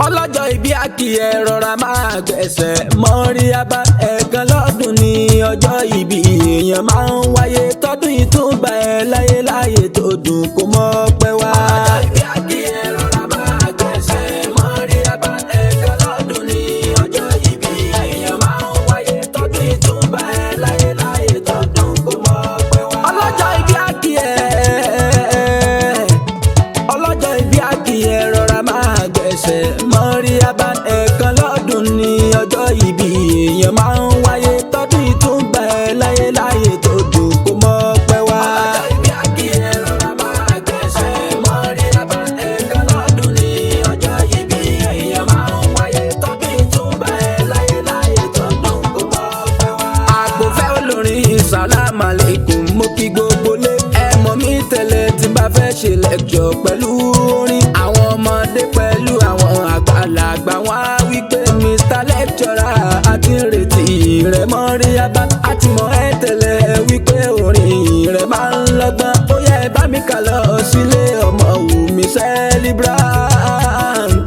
ọlọ́jọ́ ìbí àkì ẹ rọra máa gbẹ̀sẹ̀ mọ́rí abá ẹ̀ẹ̀kan lọ́dún ní ọjọ́ ìbí èèyàn máa ń wáyé tọdún yìí tún bá ẹ láyé láyé tó dùn kó mọ́ pẹ́ wá. ọlọ́jọ́ ìbí àkì ẹ rọra máa gbẹ̀sẹ̀ mọ́rí abá ẹ̀ẹ̀kan lọ́dún ní ọjọ́ ìbí èèyàn máa ń wáyé tọdún yìí tún bá ẹ láyé láyé tó dùn kó mọ́ pẹ́ wá. ọlọ́jọ́ ìbí àkì ẹ rọra máa gbẹ̀sẹ̀ mọ́rí abá ẹ̀ẹ̀kan lọ́dún ní ọjọ́ ìbí èèyàn máa ń wáyé tọdún yìí tún bá ẹ láyé láyé tó dùn kó mọ́ pẹ́ wá. ọlọ́jọ́ ìbí àkì ẹ rọra máa gbẹ̀sẹ̀ mọ́rí abá ẹ̀ẹ̀kan lọ́dún ní ọjọ́ ìbí èèyàn máa ń wáyé tọdún yìí tún bá ẹ láyé láyé tó dùn kó mọ́ pẹ́ wá. àgbòfẹ́ olórin sàlámù aláìkùm mo kí gbogbo lé ẹ mọ̀ mí tẹ́lẹ̀ tí bá fẹ́ ṣe lẹ́kṣọ̀ pẹ̀lú orin àwọn ọmọdé pẹ̀lú àwọn àgbàlagbà wọn á wí pé Mr. Lecturer àti ìrètí rẹ̀ mọ́rí abá àti mọ̀ ẹ́ tẹ́lẹ̀ wípé orin rẹ̀ máa ń lọ́gbọ́n ó yẹ bá mi kà lọ sílé ọmọ Wùmí Celebrant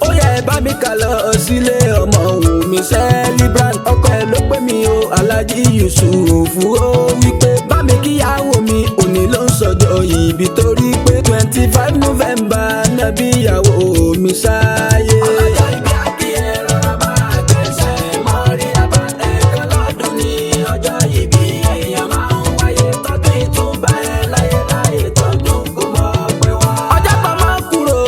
ó yẹ bá mi kà lọ sílé ọmọ Wùmí Celebrant ọkọ ẹ ló pè mí o Alhaji Yusuf ó wípé bá mi kíyàwó mi òní ló ń sọjọ́ ìbí torí pé 25 November náà bí ìyàwó mi sáyé. ọlọ́jọ́ ìbí àkì ẹ rọra máa gbẹ̀sẹ̀ mọ́rí abá ẹ̀ẹ̀kan lọ́dún ní ọjọ́ ìbí èèyàn máa ń wáyé tọdún yìí tún bá ẹ láyé láyé tó dùn kó mọ́ pẹ́ wá. ọjọ́ tó máa ń kúrò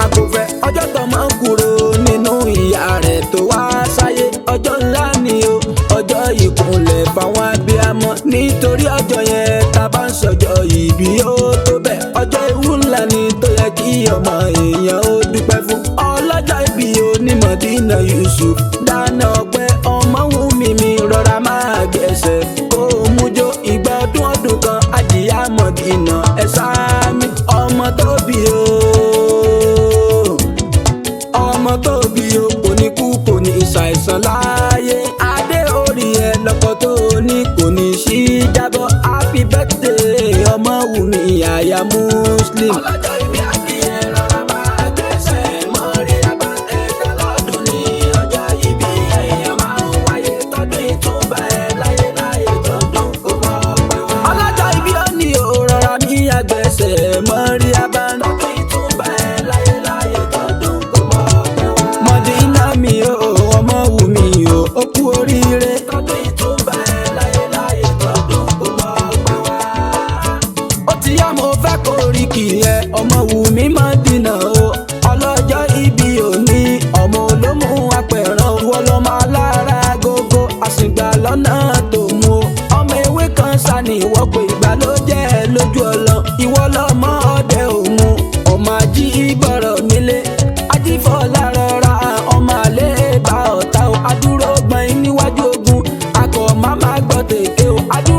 àkọ́fẹ́ ọjọ́ tó máa ń kúrò nínú ìyá rẹ̀ tó wá sáyé ọjọ́ ńlá ni o ọjọ́ ìkúnlẹ̀ fáwọn abiyamọ nítorí ọjọ́ yẹn tá a bá ń sọjọ́ ìbí ó tó bẹ́ẹ̀ ọjọ́ ewu ńlá ni tó yẹ kí ọmọ èèyàn ó dúpẹ́ fún ọlọ́jọ́ ìbí onímọ̀dínà Yusuf dáná ọpẹ́ ọmọ Wùmí mi rọra máa gbẹ̀sẹ̀ kó o mújó ìgbà ọdún ọdún kan àjíyá mọ̀dínà ẹ̀ sáámi ọmọ tó bí o ọmọ tó bí o kò ní kú kò ní ṣàìsàn láàyè adé orí ẹ lọ́kọ tó ní kò ní sí jábọ́ happy birthday ọmọ Wùmí àyà Muslim. ọlọ́jọ́ ìbí àkì ẹ rọra máa gbẹ̀sẹ̀ mọ́rí abá ẹ̀ẹ̀kan lọ́dún ní ọjọ́ ìbí èèyàn máa ń wáyé tọdún yìí tún bá ẹ láyé láyé tó dùn kó mọ́ pẹ́ wá. ọlọ́jọ́ ìbí ó ní o rọra ní àgbẹ̀sẹ̀ mọ́rí abá tọdún yìí tún bá ẹ láyé láyé tó dùn kó mọ́ pẹ́ wá. Mọ̀dínà mi o ọmọ Wùmí o ó kú oríire tọdún yìí tún bá ẹ láyé láyé tó dùn kó mọ́ pẹ́ wá. ó ti yá mo fẹ́ kó rí kì í ẹ ọmọ Wùmí Mọ̀dínà o ọlọ́jọ́ ìbí òní ọmọ olómù apẹ̀ràn wọlọ́mọ alára gógó àsìgbà lọ́nà tó mú o ọmọ ewé kan sani ìwọ pé ìgbà ló jẹ́ lójú ọlọ ìwọ lọ́mọ ọdẹ òmu ọmọ ají gbọ́rọ̀ nílé ajífọ́lá rọra ọmọ àlẹ́ bá ọ̀tá o adúró gbọ̀n níwájú ogun akọ̀ máma gbọ́ tèké o adúró.